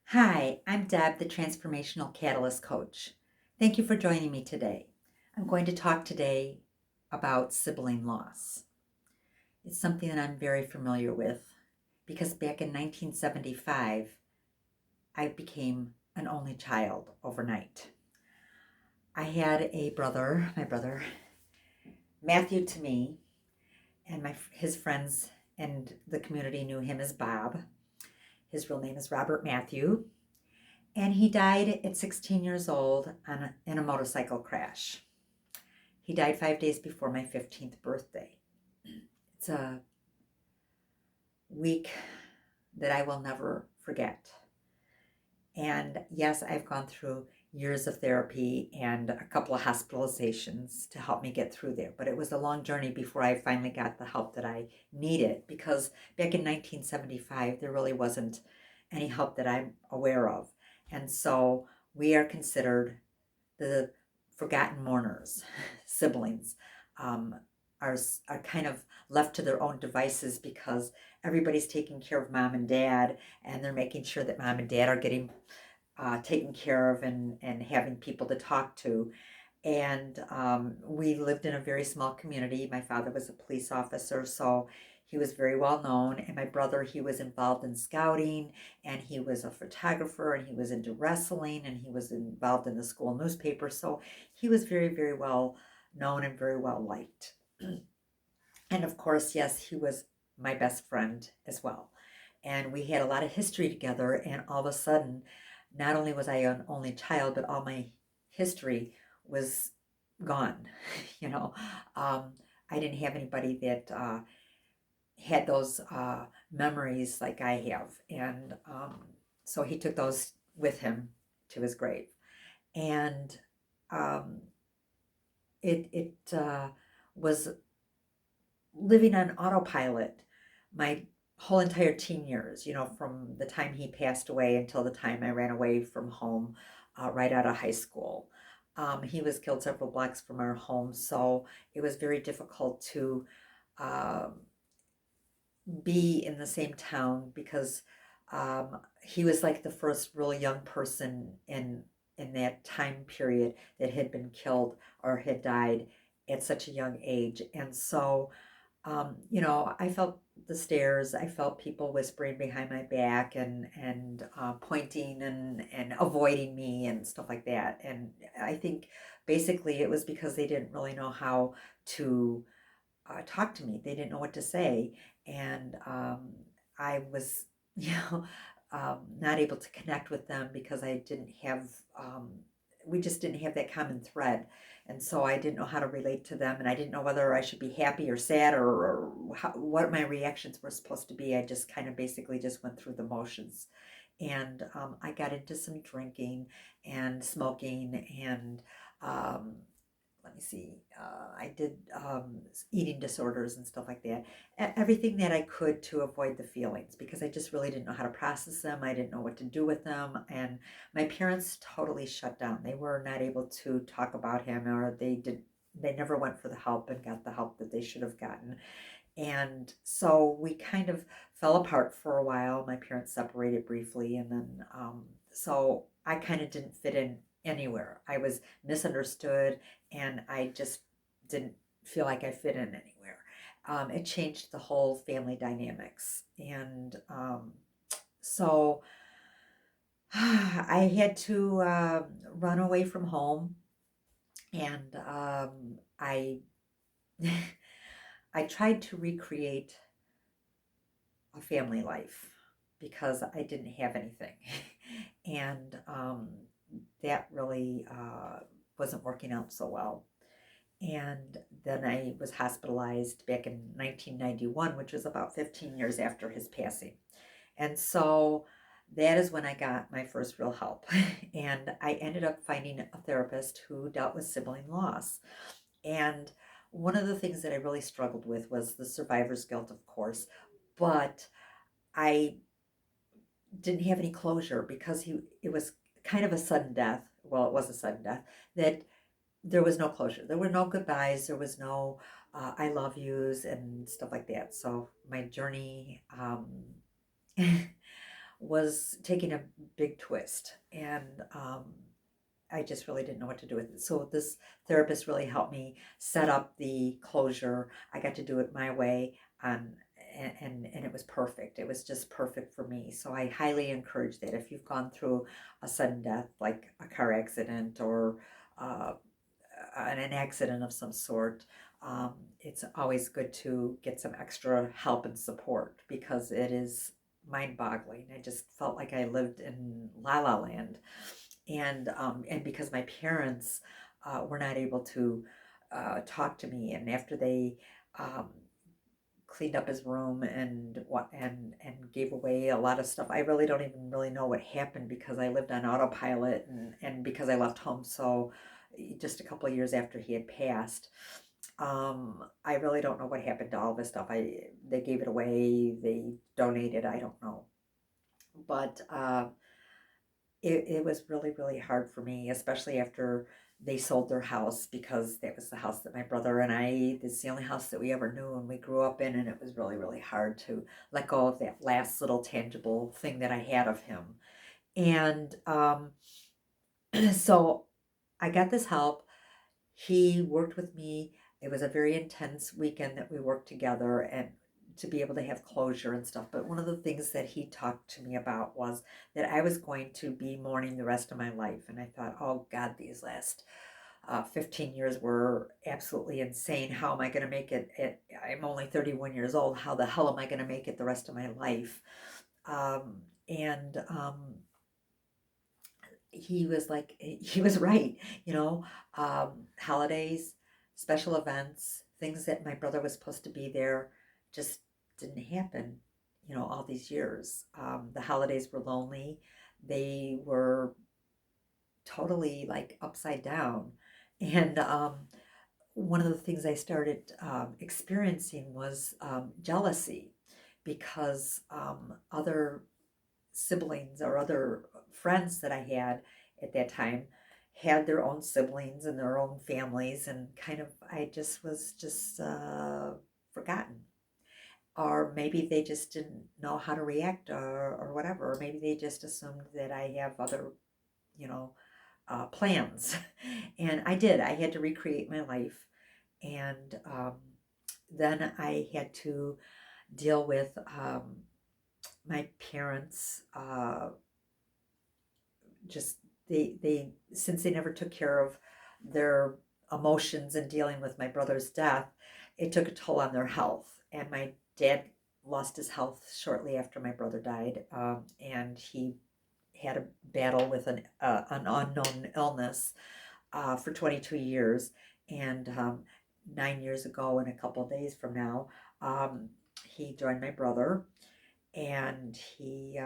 Hi, I'm Deb, the Transformational Catalyst Coach. Thank you for joining me today. I'm going to talk today about sibling loss. It's something that I'm very familiar with because back in 1975, I became an only child overnight. I had a brother, my brother, Matthew to me, and his friends and the community knew him as Bob. His real name is Robert Matthew. And he died at 16 years old in a motorcycle crash. He died 5 days before my 15th birthday. It's a week that I will never forget. And yes, I've gone through years of therapy and a couple of hospitalizations to help me get through there. But it was a long journey before I finally got the help that I needed because back in 1975, there really wasn't any help that I'm aware of. And so we are considered the forgotten mourners, siblings, um, are kind of left to their own devices because everybody's taking care of mom and dad, and they're making sure that mom and dad are getting taken care of and having people to talk to. And we lived in a very small community. My father was a police officer, so he was very well known. And my brother, he was involved in scouting, and he was a photographer, and he was into wrestling, and he was involved in the school newspaper. So he was very, very well known and very well liked. And of course, yes, he was my best friend as well. And we had a lot of history together. And all of a sudden, not only was I an only child, but all my history was gone. You know, I didn't have anybody that had those memories like I have. And so he took those with him to his grave. And um, it was living on autopilot my whole entire teen years, from the time he passed away until the time I ran away from home right out of high school. He was killed several blocks from our home, so it was very difficult to uh, be in the same town because he was like the first really young person in that time period that had been killed or had died at such a young age. And so I felt the stares. I felt people whispering behind my back and pointing and avoiding me and stuff like that. And I think basically it was because they didn't really know how to talk to me. They didn't know what to say, and I was, you know, not able to connect with them because I didn't have. We just didn't have that common thread, and so I didn't know how to relate to them, and I didn't know whether I should be happy or sad or what my reactions were supposed to be. I just kind of basically just went through the motions, and I got into some drinking and smoking and um, let me see, I did eating disorders and stuff like that. Everything that I could to avoid the feelings because I just really didn't know how to process them. I didn't know what to do with them. And my parents totally shut down. They were not able to talk about him, or they never went for the help and got the help that they should have gotten. And so we kind of fell apart for a while. My parents separated briefly, and then so I kind of didn't fit in anywhere. I was misunderstood, and I just didn't feel like I fit in anywhere. It changed the whole family dynamics, and so I had to run away from home, and I I tried to recreate a family life because I didn't have anything. And that really wasn't working out so well. And then I was hospitalized back in 1991, which was about 15 years after his passing. And so that is when I got my first real help. And I ended up finding a therapist who dealt with sibling loss. And one of the things that I really struggled with was the survivor's guilt, of course, but I didn't have any closure because it was kind of a sudden death. Well, it was a sudden death that there was no closure. There were no goodbyes. There was no I love yous and stuff like that. So my journey was taking a big twist. And I just really didn't know what to do with it. So this therapist really helped me set up the closure. I got to do it my way, and it was perfect. It was just perfect for me. So I highly encourage that if you've gone through a sudden death, like a car accident or uh, an accident of some sort, it's always good to get some extra help and support because it is mind-boggling. I just felt like I lived in La La Land, and because my parents were not able to talk to me, and after they um, cleaned up his room and gave away a lot of stuff, I really don't even really know what happened because I lived on autopilot, and because I left home so just a couple of years after he had passed. I really don't know what happened to all this stuff. They gave it away, they donated, I don't know, but it was really, really hard for me, especially after they sold their house, because that was the house that my brother and I, it's the only house that we ever knew and we grew up in. And it was really, really hard to let go of that last little tangible thing that I had of him. And so I got this help. He worked with me. It was a very intense weekend that we worked together and to be able to have closure and stuff. But one of the things that he talked to me about was that I was going to be mourning the rest of my life. And I thought, oh God, these last 15 years were absolutely insane. How am I going to make it? I'm only 31 years old. How the hell am I going to make it the rest of my life? And he was like, he was right, holidays, special events, things that my brother was supposed to be there just didn't happen, all these years. The holidays were lonely. They were totally like upside down. And one of the things I started experiencing was jealousy, because other siblings or other friends that I had at that time had their own siblings and their own families, and kind of I just was just forgotten, or maybe they just didn't know how to react, or whatever, or maybe they just assumed that I have other you know plans. And I did. I had to recreate my life, and then I had to deal with my parents, just they since they never took care of their emotions and dealing with my brother's death, it took a toll on their health. And my dad lost his health shortly after my brother died, and he had a battle with an unknown illness for 22 years. And 9 years ago, in a couple of days from now, he joined my brother, and he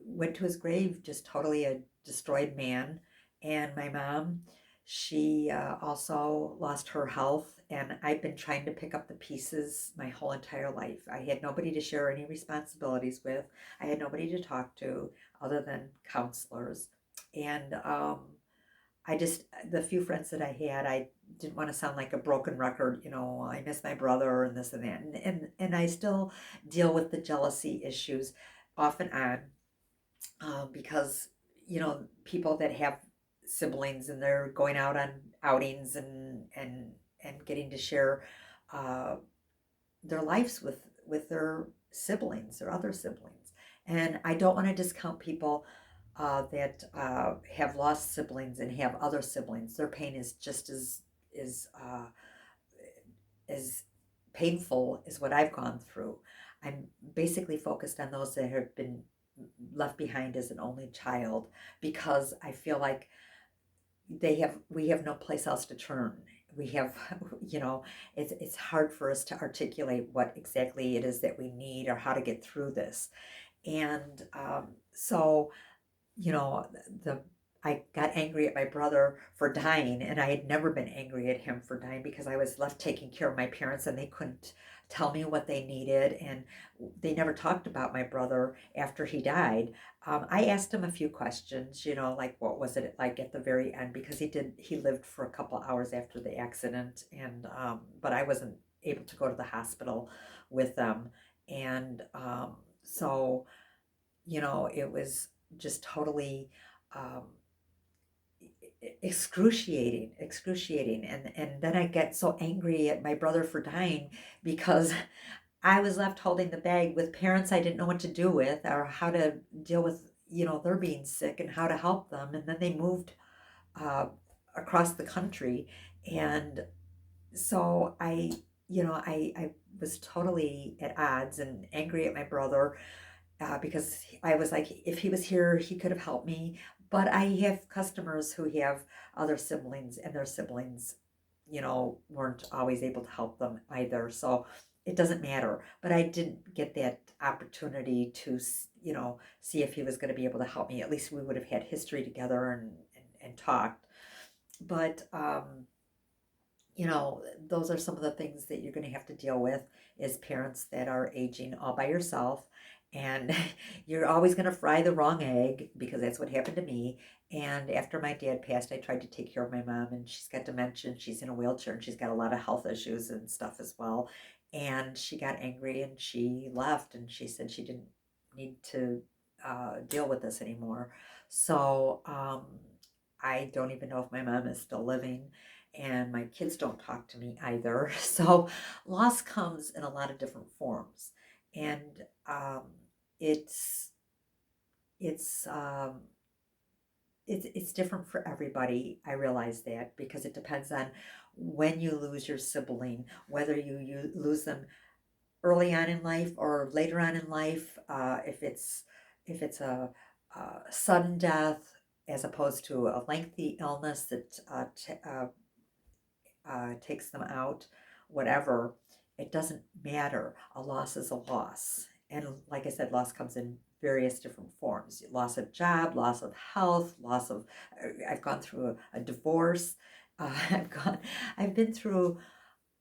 went to his grave just totally a destroyed man. And my mom, she also lost her health. And I've been trying to pick up the pieces my whole entire life. I had nobody to share any responsibilities with. I had nobody to talk to other than counselors. And the few friends that I had, I didn't want to sound like a broken record, I miss my brother and this and that. And I still deal with the jealousy issues off and on, because people that have siblings and they're going out on outings and getting to share uh, their lives with their siblings or other siblings. And I don't want to discount people that have lost siblings and have other siblings. Their pain is just as painful as what I've gone through. I'm basically focused on those that have been left behind as an only child, because I feel like we have no place else to turn. We have, it's hard for us to articulate what exactly it is that we need or how to get through this. And so, you know, the I got angry at my brother for dying, and I had never been angry at him for dying because I was left taking care of my parents and they couldn't tell me what they needed, and they never talked about my brother after he died. I asked him a few questions, like what was it like at the very end, because he lived for a couple hours after the accident, and but I wasn't able to go to the hospital with them, and so it was just totally um, excruciating. And then I get so angry at my brother for dying because I was left holding the bag with parents I didn't know what to do with or how to deal with, their being sick and how to help them. And then they moved uh, across the country. And so I was totally at odds and angry at my brother because I was like, if he was here, he could have helped me. But I have customers who have other siblings, and their siblings, weren't always able to help them either. So it doesn't matter. But I didn't get that opportunity to, see if he was going to be able to help me. At least we would have had history together and talked. But those are some of the things that you're going to have to deal with as parents that are aging all by yourself. And you're always going to fry the wrong egg because that's what happened to me. And after my dad passed, I tried to take care of my mom, and she's got dementia, and she's in a wheelchair, and she's got a lot of health issues and stuff as well. And she got angry and she left, and she said she didn't need to deal with this anymore. So I don't even know if my mom is still living, and my kids don't talk to me either. So loss comes in a lot of different forms, and it's it's um, it's different for everybody. I realize that because it depends on when you lose your sibling, whether you lose them early on in life or later on in life. If it's a sudden death as opposed to a lengthy illness that takes them out, whatever, it doesn't matter. A loss is a loss. And like I said, loss comes in various different forms: loss of job, loss of health, loss of, I've gone through a divorce. I've been through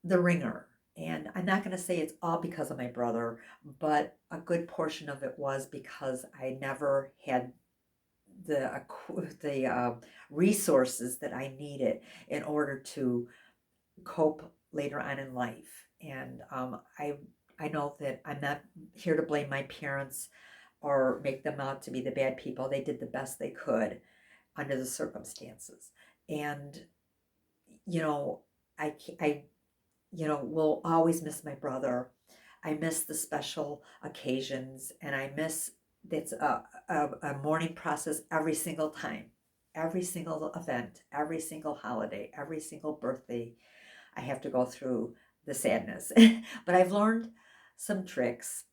the ringer. And I'm not going to say it's all because of my brother, but a good portion of it was because I never had the resources that I needed in order to cope later on in life. And I know that I'm not here to blame my parents or make them out to be the bad people. They did the best they could under the circumstances. And you know, I will always miss my brother. I miss the special occasions, and I miss that's a mourning process every single time, every single event, every single holiday, every single birthday. I have to go through the sadness. But I've learned some tricks,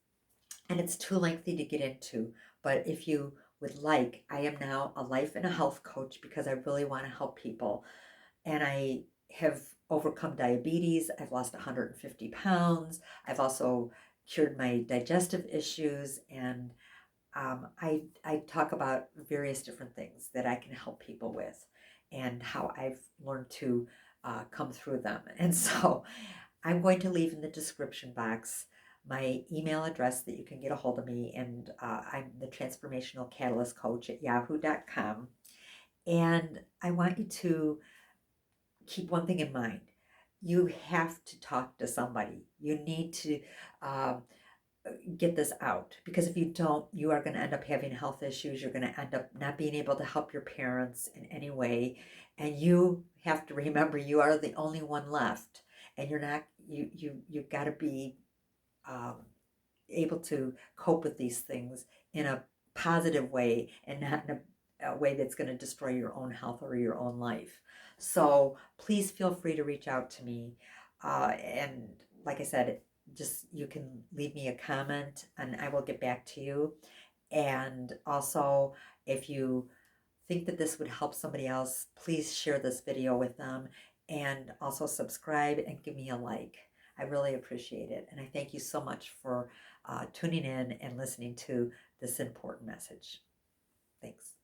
and it's too lengthy to get into. But if you would like, I am now a life and a health coach because I really want to help people. And I have overcome diabetes. I've lost 150 pounds. I've also cured my digestive issues. And I talk about various different things that I can help people with and how I've learned to come through them. And so I'm going to leave in the description box my email address that you can get a hold of me. And I'm the Transformational Catalyst Coach at yahoo.com. And I want you to keep one thing in mind. You have to talk to somebody. You need to um, get this out, because if you don't, you are going to end up having health issues. You're going to end up not being able to help your parents in any way, and you have to remember you are the only one left, and you're not. You've got to be um, able to cope with these things in a positive way and not in a way that's going to destroy your own health or your own life. So please feel free to reach out to me. And like I said, just you can leave me a comment and I will get back to you. And also, if you think that this would help somebody else, please share this video with them, and also subscribe and give me a like. I really appreciate it. And I thank you so much for tuning in and listening to this important message. Thanks.